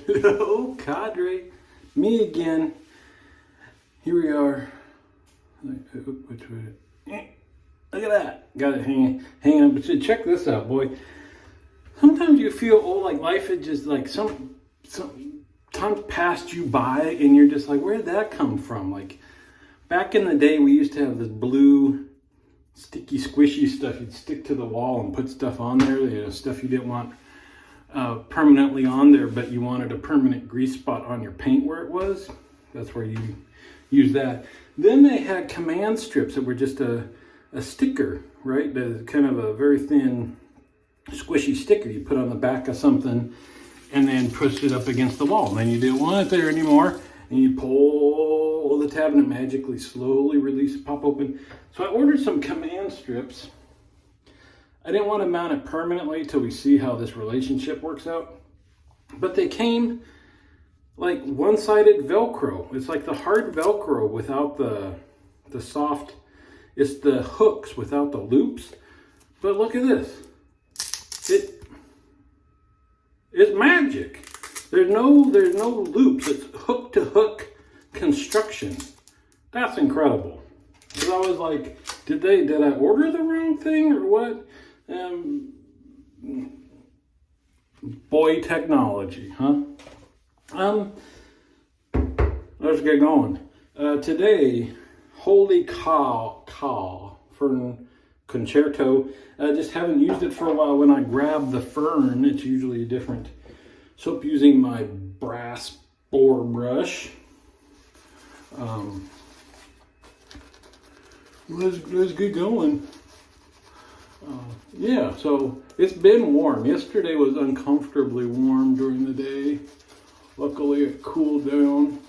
boys. Oh, cadre. Me again. Here we are. Which way? Look at that. Got it hanging up. But check this out, boy. Sometimes you feel, like life is just like some times passed you by and you're just like, where did that come from? Like back in the day, we used to have this blue sticky squishy stuff you'd stick to the wall and put stuff on there, stuff you didn't want permanently on there, but you wanted a permanent grease spot on your paint where it was. That's where you use that. Then they had command strips that were just a sticker, right? The kind of a very thin squishy sticker you put on the back of something and then pushed it up against the wall. And then you didn't want it there anymore, and you pull the tab and it magically slowly release, pop open. So I ordered some command strips. I didn't want to mount it permanently till we see how this relationship works out. But they came like one-sided Velcro. It's like the hard Velcro without the soft, it's the hooks without the loops. But look at this. It's magic. There's no loops. It's hook to hook construction. That's incredible. Because I was like, did I order the wrong thing or what? Boy, technology, huh? Let's get going. Today, holy cow, fern concerto. I just haven't used it for a while. When I grab the fern, it's usually a different soap using my brass boar brush. Let's get going. Yeah, so it's been warm. Yesterday was uncomfortably warm during the day. Luckily, it cooled down.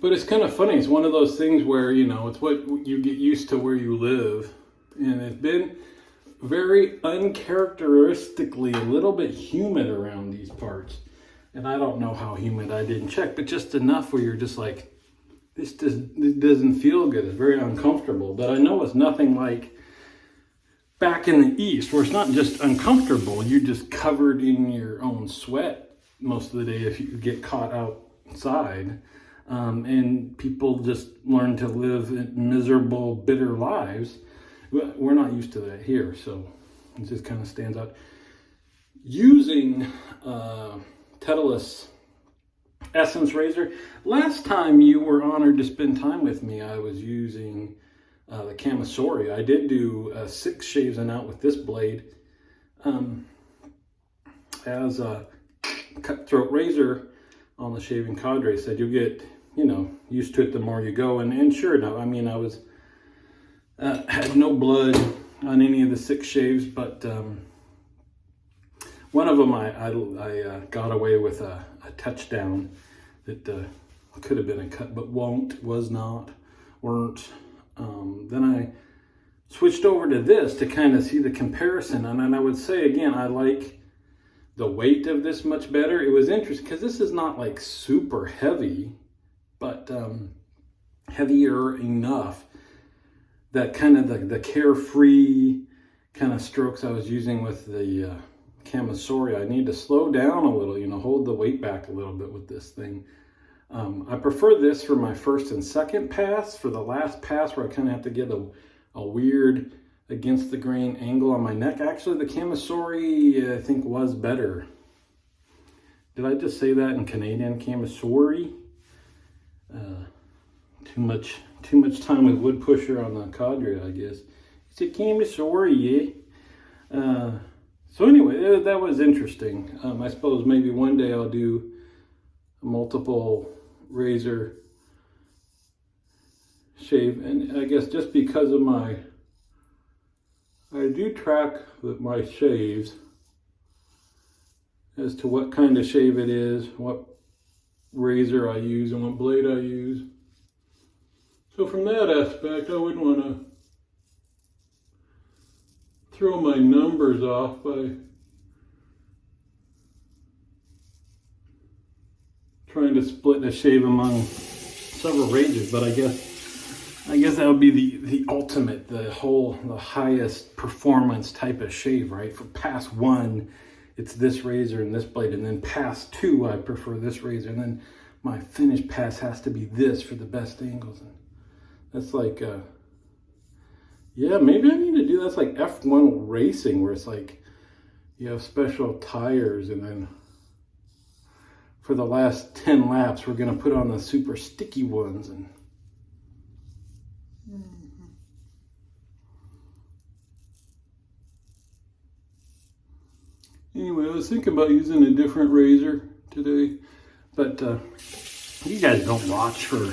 But it's kind of funny. It's one of those things where, it's what you get used to where you live. And it's been very uncharacteristically a little bit humid around these parts. And I don't know how humid, I didn't check, but just enough where you're just like, this doesn't feel good. It's very uncomfortable. But I know it's nothing like back in the East, where it's not just uncomfortable. You're just covered in your own sweat most of the day if you get caught outside. And people just learn to live miserable, bitter lives. We're not used to that here, so it just kind of stands out. Using Titleist Essence Razor. Last time you were honored to spend time with me, I was using the Camisori. I did do 6 shaves and out with this blade. As a cutthroat razor on the shaving cadre said, you'll get, used to it the more you go. And sure enough, I was had no blood on any of the 6 shaves, but one of them I got away with a touchdown that could have been a cut, but weren't. Then I switched over to this to kind of see the comparison, and I would say again, I like the weight of this much better. It was interesting because this is not like super heavy, but heavier enough that kind of the carefree kind of strokes I was using with the Camisori. I need to slow down a little, hold the weight back a little bit with this thing. I prefer this for my first and second pass. For the last pass where I kind of have to get a weird against the grain angle on my neck. Actually, the Camisori I think was better. Did I just say that in Canadian? Camisori? Too much time with wood pusher on the cadre, I guess. It's a Camisori, eh? So anyway, that was interesting. I suppose maybe one day I'll do a multiple razor shave, and I guess just because of I do track my shaves as to what kind of shave it is, what razor I use, and what blade I use. So from that aspect, I wouldn't want to throw my numbers off by trying to split a shave among several razors, but I guess I guess that would be the ultimate, the highest performance type of shave, right? For pass 1, it's this razor and this blade, and then pass 2, I prefer this razor, and then my finish pass has to be this for the best angles. And that's like, yeah, maybe I need to do that's like F1 racing, where it's like you have special tires, and then for the last 10 laps, we're gonna put on the super sticky ones. And anyway, I was thinking about using a different razor today, but you guys don't watch for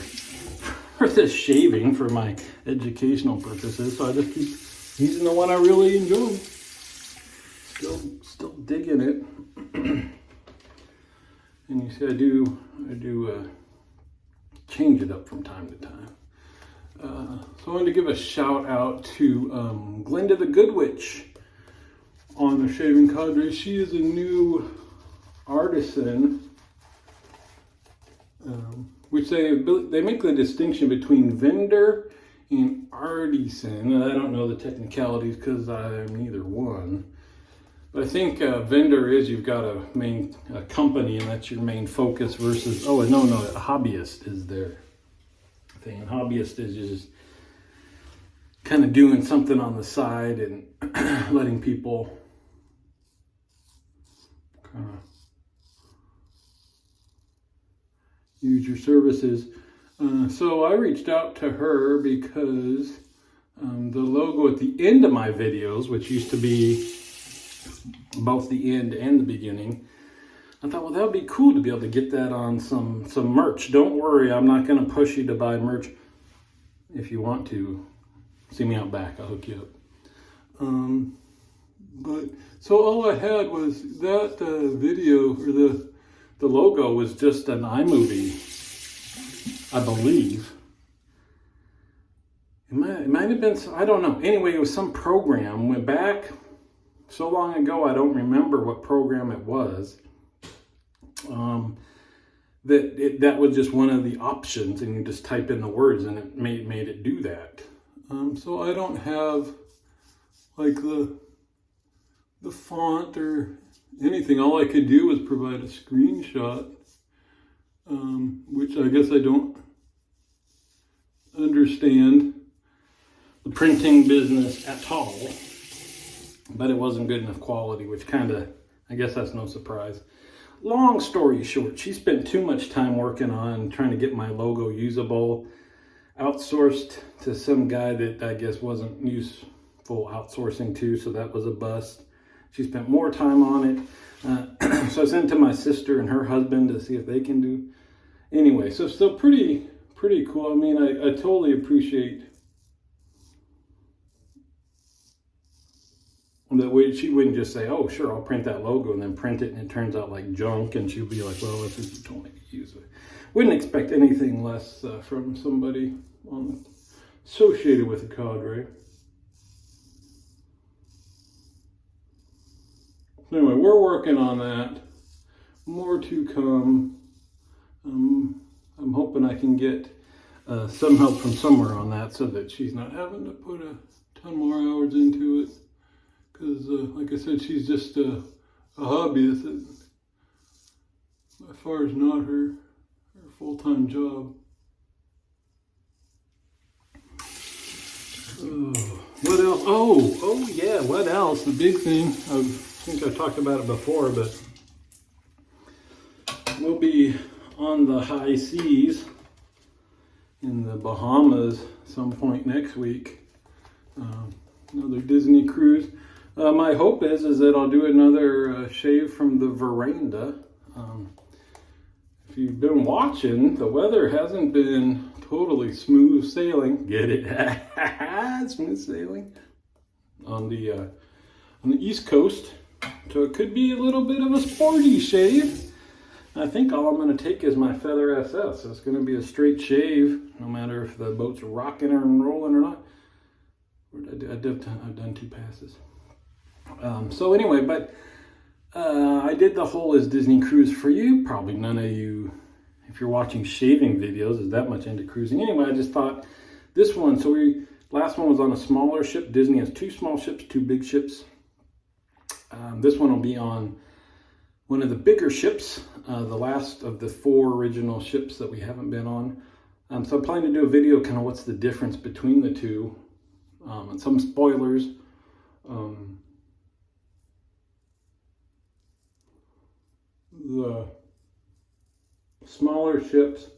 this shaving for my educational purposes, so I just keep using the one I really enjoy. Still digging it. And you see, I do change it up from time to time. So I wanted to give a shout out to Glenda the Good Witch on the Shaving Cadre. She is a new artisan, which they make the distinction between vendor and artisan. And I don't know the technicalities because I'm neither one. But I think vendor is you've got a company, and that's your main focus, versus, a hobbyist is their thing. And hobbyist is just kind of doing something on the side and letting people kind of use your services. So I reached out to her because the logo at the end of my videos, which used to be both the end and the beginning, I thought, well, that would be cool to be able to get that on some merch. Don't worry, I'm not going to push you to buy merch. If you want to, see me out back, I'll hook you up. But so all I had was that video, or the logo was just an iMovie, I believe. It might have been, I don't know. Anyway, it was some program. Went back so long ago, I don't remember what program it was. That was just one of the options, and you just type in the words, and it made it do that. So I don't have like the font or anything. All I could do was provide a screenshot, which I guess I don't understand the printing business at all. But it wasn't good enough quality, which kind of, I guess that's no surprise. Long story short, she spent too much time working on trying to get my logo usable, outsourced to some guy that I guess wasn't useful outsourcing to, so that was a bust. She spent more time on it. So I sent it to my sister and her husband to see if they can do. Anyway, so still pretty cool. I mean, I totally appreciate that way. She wouldn't just say, oh, sure, I'll print that logo, and then print it, and it turns out like junk, and she'll be like, well, that's what you told me to use it. Wouldn't expect anything less from somebody associated with the cadre. Anyway, we're working on that. More to come. I'm hoping I can get some help from somewhere on that, so that she's not having to put a ton more hours into it. Because, like I said, she's just a hobbyist. That by far is not her full-time job. What else? Oh yeah, what else? The big thing, I think I talked about it before, but we'll be on the high seas in the Bahamas some point next week. Another Disney cruise. My hope is that I'll do another shave from the veranda. If you've been watching, the weather hasn't been totally smooth sailing. Get it? Smooth sailing on the East Coast. So it could be a little bit of a sporty shave. I think all I'm going to take is my Feather SS. So it's going to be a straight shave, no matter if the boat's rocking or rolling or not. What did I do? I've done 2 passes. So anyway, but I did the whole Is Disney Cruise for You? Probably none of you, if you're watching shaving videos, is that much into cruising. Anyway, I just thought this one, so last one was on a smaller ship. Disney has 2 small ships, 2 big ships. This one will be on one of the bigger ships, the last of the 4 original ships that we haven't been on. So I'm planning to do a video kind of what's the difference between the two, and some spoilers. The smaller ships,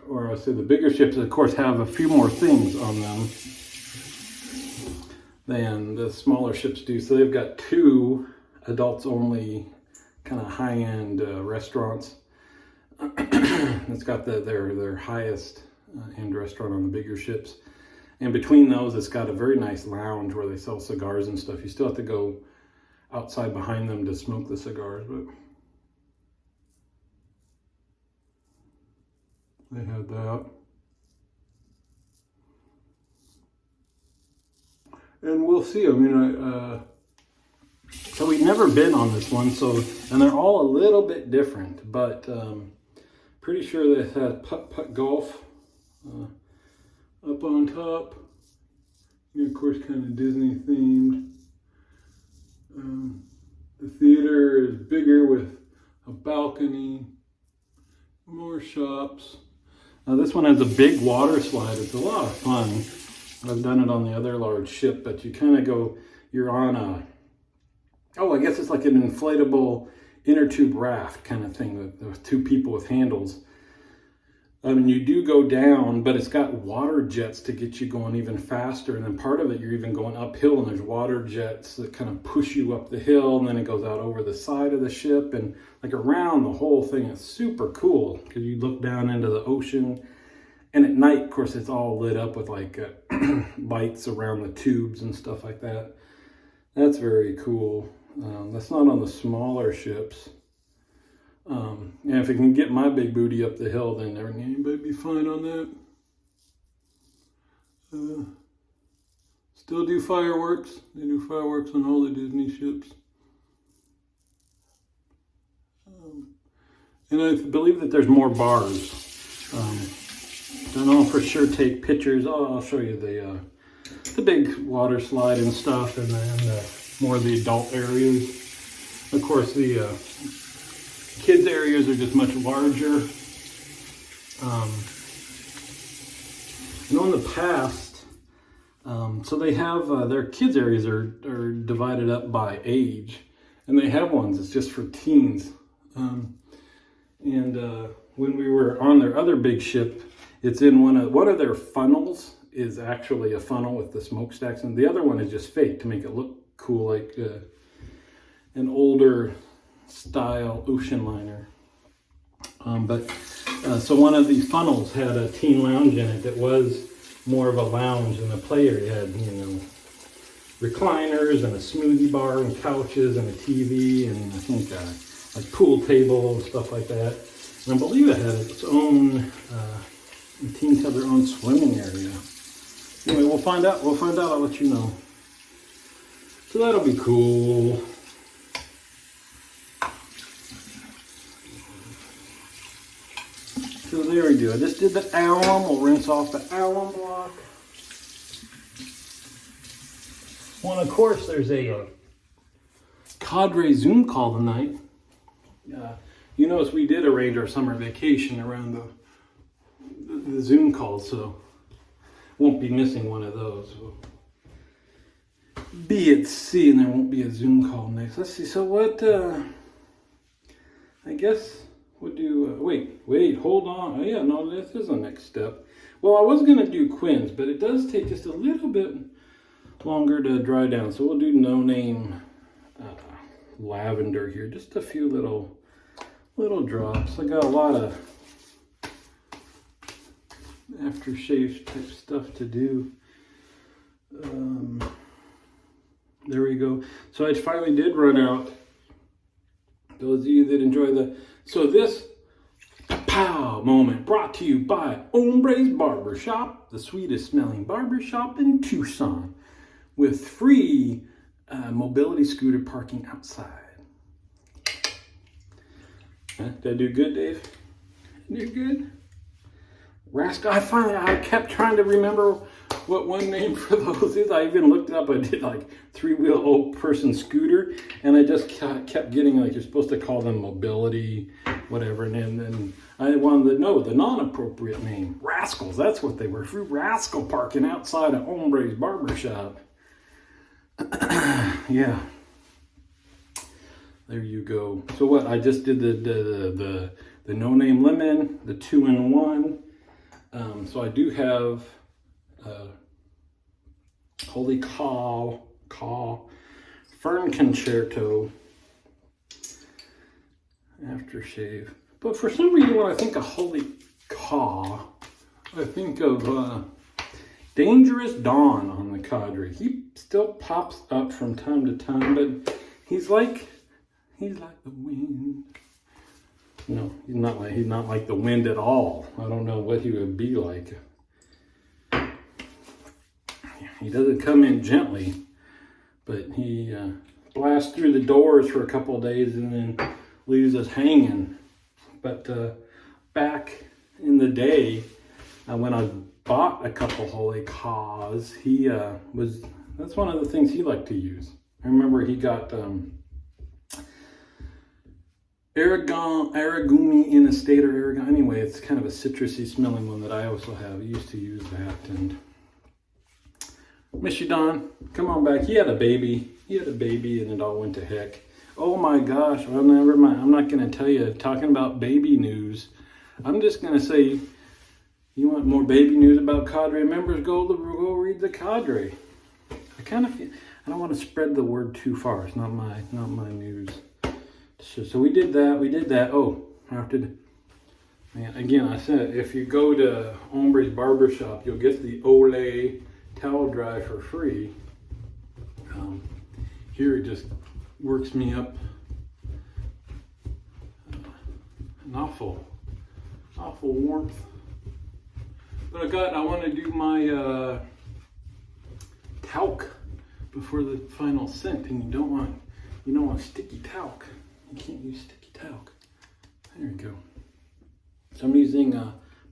or I say the bigger ships, of course, have a few more things on them than the smaller ships do. So they've got 2 adults only kind of high-end restaurants. It's got their highest end restaurant on the bigger ships. And between those, it's got a very nice lounge where they sell cigars and stuff. You still have to go outside behind them to smoke the cigars, but they had that. And we'll see. I mean, so we've never been on this one, and they're all a little bit different, but pretty sure they had putt-putt golf up on top. And of course, kind of Disney themed. The theater is bigger with a balcony, more shops. This one has a big water slide. It's a lot of fun. I've done it on the other large ship, but you kind of go, you're on I guess it's like an inflatable inner tube raft kind of thing with 2 people with handles. I mean, you do go down, but it's got water jets to get you going even faster. And then part of it, you're even going uphill, and there's water jets that kind of push you up the hill, and then it goes out over the side of the ship and like around the whole thing. It's super cool because you look down into the ocean. And at night, of course, it's all lit up with like lights around the tubes and stuff like that. That's very cool. That's not on the smaller ships. And if it can get my big booty up the hill, then anybody be fine on that. Still do fireworks. They do fireworks on all the Disney ships. And I believe that there's more bars. I don't for sure take pictures. I'll show you the big water slide and stuff, and then more of the adult areas. Of course, the kids areas are just much larger. In the past, so they have their kids areas are divided up by age, and they have ones that's just for teens. When we were on their other big ship, it's in one of their funnels is actually a funnel with the smokestacks, and the other one is just fake to make it look cool, like an older style ocean liner. So one of these funnels had a teen lounge in it that was more of a lounge, and the play area had, recliners and a smoothie bar and couches and a TV and I think like pool table and stuff like that. And I believe it had its own, the teens have their own swimming area. Anyway, we'll find out. I'll let you know. So that'll be cool. So there we go. I just did the alum. We'll rinse off the alum block. Well, and of course, there's a cadre Zoom call tonight. You notice we did arrange our summer vacation around the Zoom calls, so won't be missing one of those. We'll be at sea, and there won't be a Zoom call next. Let's see. So what? I guess we'll do. Wait, hold on. Oh yeah, no, this is the next step. Well, I was gonna do Quinn's, but it does take just a little bit longer to dry down. So we'll do No Name lavender here. Just a few little drops. I got a lot of aftershave type stuff to do. There we go. So I finally did run out. Those of you that enjoy so this pow moment brought to you by Hombre's Barbershop, the sweetest smelling barbershop in Tucson, with free mobility scooter parking outside. Did I do good, Dave? Do good? Rascal. I kept trying to remember what one name for those is. I even looked it up. I did like three-wheel old person scooter, and I just kept getting like you're supposed to call them mobility, whatever. And then I wanted to know the non-appropriate name. Rascals. That's what they were. Free rascal parking outside of Hombre's barbershop. Yeah. There you go. So what? I just did the no name lemon, the 2-in-1. So I do have Holy Caw Fern Concerto aftershave. But for some reason, when I think of Holy Caw, I think of Dangerous Dawn on the Cadre. He still pops up from time to time, but he's like the wind. No, he's not like the wind at all. I don't know what he would be like. He doesn't come in gently, but he blasts through the doors for a couple of days and then leaves us hanging. But back in the day, when I bought a couple Holy Caws, that's one of the things he liked to use. I remember he got Aragumi in a state or Aragon. Anyway, it's kind of a citrusy smelling one that I also have. I used to use that. And miss you, Don. Come on back. He had a baby. And it all went to heck. Oh my gosh. Well, never mind. I'm not going to tell you. Talking about baby news. I'm just going to say, you want more baby news about Cadre members? Go read the Cadre. I kind of feel, I don't want to spread the word too far. It's not my news. So we did that. Oh, man, again, I said, if you go to Hombre's barbershop, you'll get the Olay towel dry for free. Here it just works me up an awful warmth. But I want to do my talc before the final scent, and you don't want sticky talc. You can't use sticky talc. There you go. So I'm using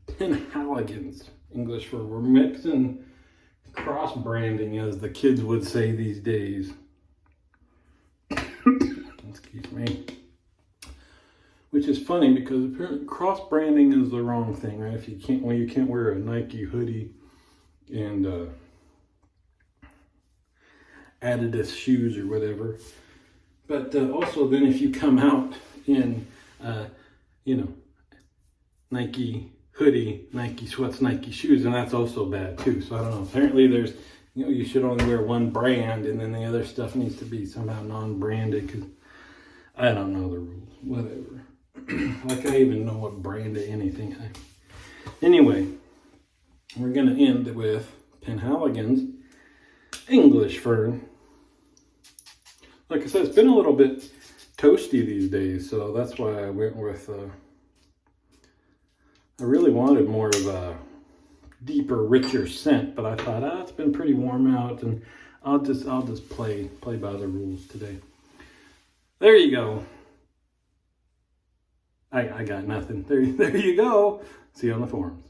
Penhaligon's, English for we're mixing, cross branding, as the kids would say these days. Excuse me. Which is funny because apparently cross branding is the wrong thing, right? If you can't wear a Nike hoodie and Adidas shoes or whatever. But also then if you come out in, Nike hoodie, Nike sweats, Nike shoes, and that's also bad too. So I don't know. Apparently there's, you should only wear one brand, and then the other stuff needs to be somehow non-branded, because I don't know the rules. Whatever. Like I even know what brand of anything. Anyway, we're going to end with Penhaligon's English Fern. Like I said, it's been a little bit toasty these days, so that's why I went with, I really wanted more of a deeper, richer scent, but I thought, it's been pretty warm out, and I'll just play by the rules today. There you go. I got nothing. There you go. See you on the forums.